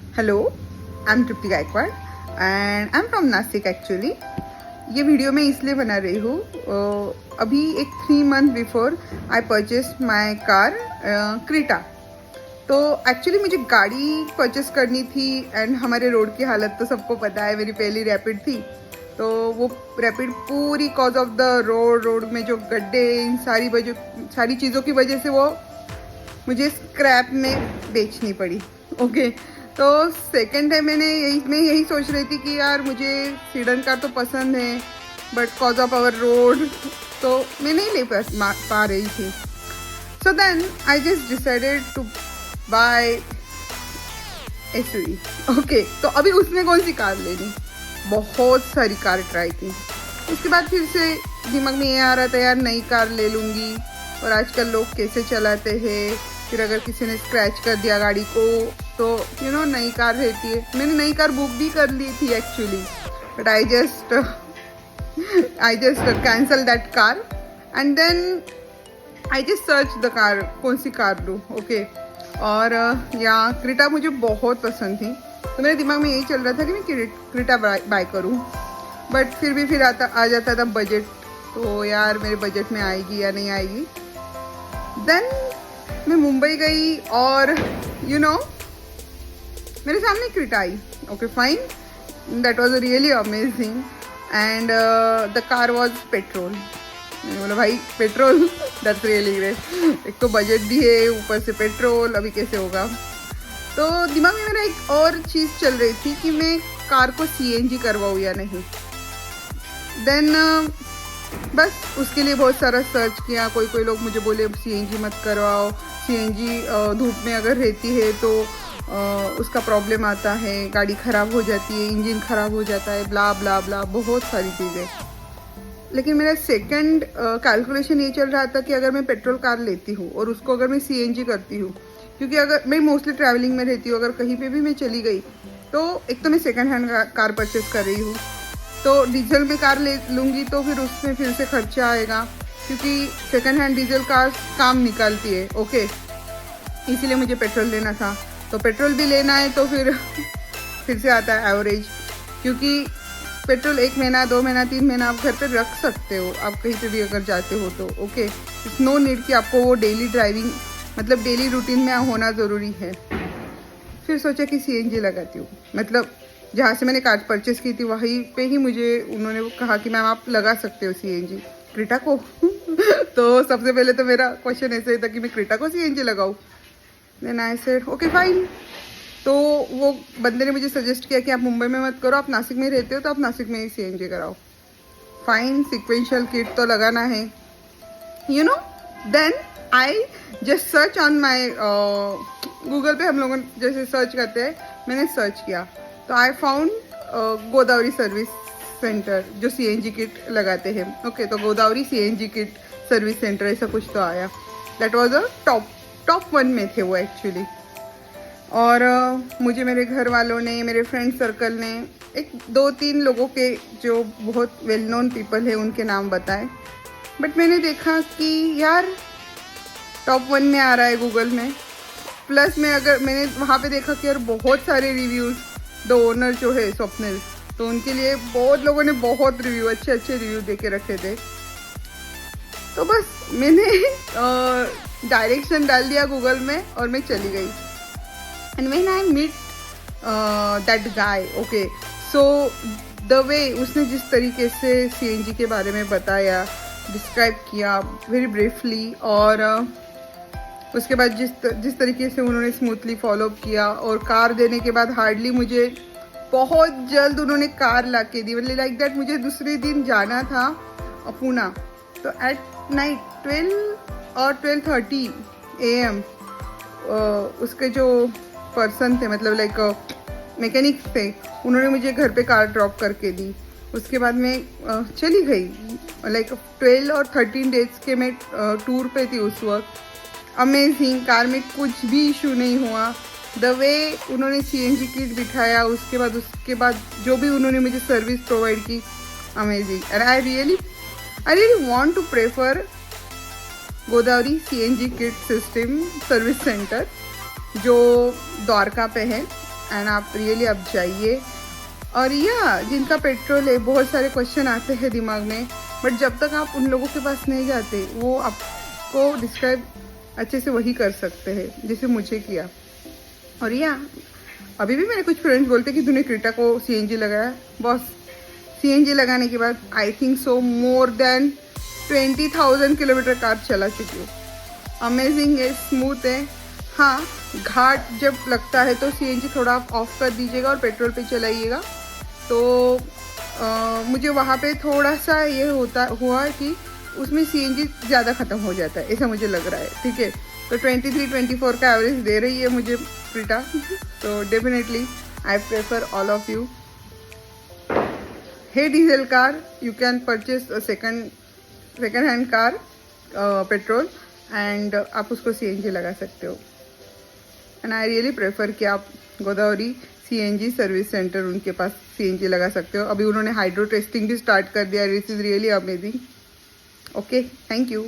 Hello, I am Trupti Gaikwad and I am from Nashik actually. ये video मैं इसलिए बना रही हूँ, अभी एक 3 month before I purchase my car Creta. तो एक्चुअली मुझे गाड़ी परचेस करनी थी एंड हमारे रोड की हालत तो सबको पता है, मेरी पहली रैपिड थी। तो वो रैपिड पूरी कॉज ऑफ द रोड में जो गड्ढे, इन सारी चीज़ों की वजह से वो मुझे स्क्रैप में बेचनी पड़ी। ओके, तो सेकेंड टाइम मैं यही सोच रही थी कि यार मुझे सीडन कार तो पसंद है, but cause of our road तो मैं नहीं ले पा रही थी। So then I just decided to buy SUV. Okay, तो अभी उसमें कौन सी कार लेनी, बहुत सारी कार ट्राई की। उसके बाद फिर से दिमाग में ये आ रहा था यार नई कार ले लूँगी, और आजकल लोग कैसे चलाते हैं, फिर अगर किसी ने स्क्रैच कर दिया गाड़ी को तो नई कार रहती है। मैंने नई कार बुक भी कर ली थी actually, but I just cancel that car and then I just search the car, कौन सी कार लूँ। ओके, और यहाँ क्रीटा मुझे बहुत पसंद थी, तो मेरे दिमाग में यही चल रहा था कि मैं क्रीटा बाय करूँ, बट फिर आ जाता था बजट, तो यार मेरे बजट में आएगी या नहीं आएगी। देन मैं मुंबई गई और मेरे सामने Creta I. Okay fine, that was really amazing and the car was petrol. मैंने बोला भाई पेट्रोल, दैट्स रियली ग्रेट। एक तो बजट भी है, ऊपर से पेट्रोल, अभी कैसे होगा। तो दिमाग में मेरा एक और चीज़ चल रही थी कि मैं कार को सीएनजी करवाऊँ या नहीं। देन बस उसके लिए बहुत सारा सर्च किया। कोई लोग मुझे बोले सीएनजी मत करवाओ, सीएनजी धूप में अगर रहती है तो उसका प्रॉब्लम आता है, गाड़ी ख़राब हो जाती है, इंजन ख़राब हो जाता है, ब्ला ब्ला ब्ला, बहुत सारी चीज़ें। लेकिन मेरा सेकंड कैलकुलेशन ये चल रहा था कि अगर मैं पेट्रोल कार लेती हूँ और उसको अगर मैं सीएनजी करती हूँ, क्योंकि अगर मैं मोस्टली ट्रैवलिंग में रहती हूँ, अगर कहीं पे भी मैं चली गई तो एक तो मैं सेकंड हैंड कार परचेस कर रही हूँ, तो डीजल में कार ले लूँगी तो फिर उसमें फिर से खर्चा आएगा, क्योंकि सेकंड हैंड डीजल कार काम निकालती है। ओके, इसीलिए मुझे पेट्रोल लेना था, तो पेट्रोल भी लेना है तो फिर से आता है एवरेज, क्योंकि पेट्रोल 1 महीना, 2 महीना, 3 महीना आप घर पे रख सकते हो, आप कहीं पे भी अगर जाते हो तो। ओके, इट्स नो नीड कि आपको वो डेली ड्राइविंग मतलब डेली रूटीन में होना ज़रूरी है। फिर सोचा कि सीएनजी लगाती हूँ, मतलब जहाँ से मैंने कार परचेस की थी वहीं पे ही मुझे उन्होंने कहा कि मैम आप लगा सकते हो सीएनजी क्रीटा को। तो सबसे पहले तो मेरा क्वेश्चन ऐसे ही था कि मैं क्रीटा को सीएनजी लगाऊँ। Then I said okay fine. तो वो बंदे ने मुझे सजेस्ट किया कि आप मुंबई में मत करो, आप नासिक में रहते हो तो आप नासिक में ही सीएनजी कराओ। फाइन, सिक्वेंशियल किट तो लगाना है, then I just search on my Google पे, हम लोग जैसे सर्च करते हैं, मैंने सर्च किया तो I found Godavari service centre जो सीएनजी किट लगाते हैं। ओके, तो Godavari CNG kit service centre ऐसा कुछ तो आया। दैट वाज अ टॉप 1 में थे वो एक्चुअली। और मुझे मेरे घर वालों ने, मेरे फ्रेंड सर्कल ने, एक 2-3 लोगों के जो बहुत वेल नोन पीपल है उनके नाम बताए, बट मैंने देखा कि यार टॉप 1 में आ रहा है गूगल में, प्लस मैंने वहाँ पे देखा कि यार बहुत सारे रिव्यूज़, द ओनर जो है स्वप्निल, तो उनके लिए बहुत लोगों ने बहुत अच्छे रिव्यू दे के रखे थे। तो बस मैंने डायरेक्शन डाल दिया गूगल में और मैं चली गई। And when I meet that guy, okay, so the way उसने जिस तरीके से सीएनजी के बारे में बताया, डिस्क्राइब किया वेरी ब्रीफली, और उसके बाद जिस तरीके से उन्होंने स्मूथली फॉलो किया, और कार देने के बाद हार्डली मुझे बहुत जल्द उन्होंने कार ला के दी, मतलब लाइक दैट मुझे दूसरे दिन जाना था पूना, तो एट नाइट 12 और 12:30 AM उसके जो पर्सन थे, मतलब लाइक मैकेनिक थे, उन्होंने मुझे घर पे कार ड्रॉप करके दी। उसके बाद मैं चली गई, लाइक 12 और 13 डेज के मैं टूर पे थी उस वक्त। अमेजिंग, कार में कुछ भी इशू नहीं हुआ, द वे उन्होंने सीएनजी किट बिठाया, उसके बाद जो भी उन्होंने मुझे सर्विस प्रोवाइड की, amazing. And I really want to prefer Godavari CNG kit system service centre जो द्वारका पे है। एंड आप रियली आप जाइए। और या जिनका पेट्रोल है, बहुत सारे क्वेश्चन आते हैं दिमाग में, बट जब तक आप उन लोगों के पास नहीं जाते वो आपको डिस्क्राइब अच्छे से वही कर सकते हैं जैसे मुझे किया। और या अभी भी मेरे कुछ फ्रेंड्स बोलते कि तूने क्रेटा को सीएनजी लगाया। बॉस, सीएनजी लगाने के बाद I think so more than 20,000 kilometre car चला चुकी हूँ। अमेजिंग है, स्मूथ है। हाँ, घाट जब लगता है तो सीएनजी थोड़ा आप ऑफ कर दीजिएगा और पेट्रोल पे चलाइएगा। तो मुझे वहाँ पे थोड़ा सा ये हुआ कि उसमें सीएनजी ज़्यादा ख़त्म हो जाता है, ऐसा मुझे लग रहा है। ठीक है, तो 23-24 का एवरेज दे रही है मुझे क्रेटा। तो definitely I prefer all of you. है diesel car, you can purchase a second hand car petrol and आप उसको सीएनजी लगा सकते हो। एंड आई रियली प्रेफर कि आप गोदावरी सीएनजी सर्विस सेंटर उनके पास सीएनजी लगा सकते हो। अभी उन्होंने हाइड्रो टेस्टिंग भी स्टार्ट कर दिया, this is really amazing. Okay, thank you.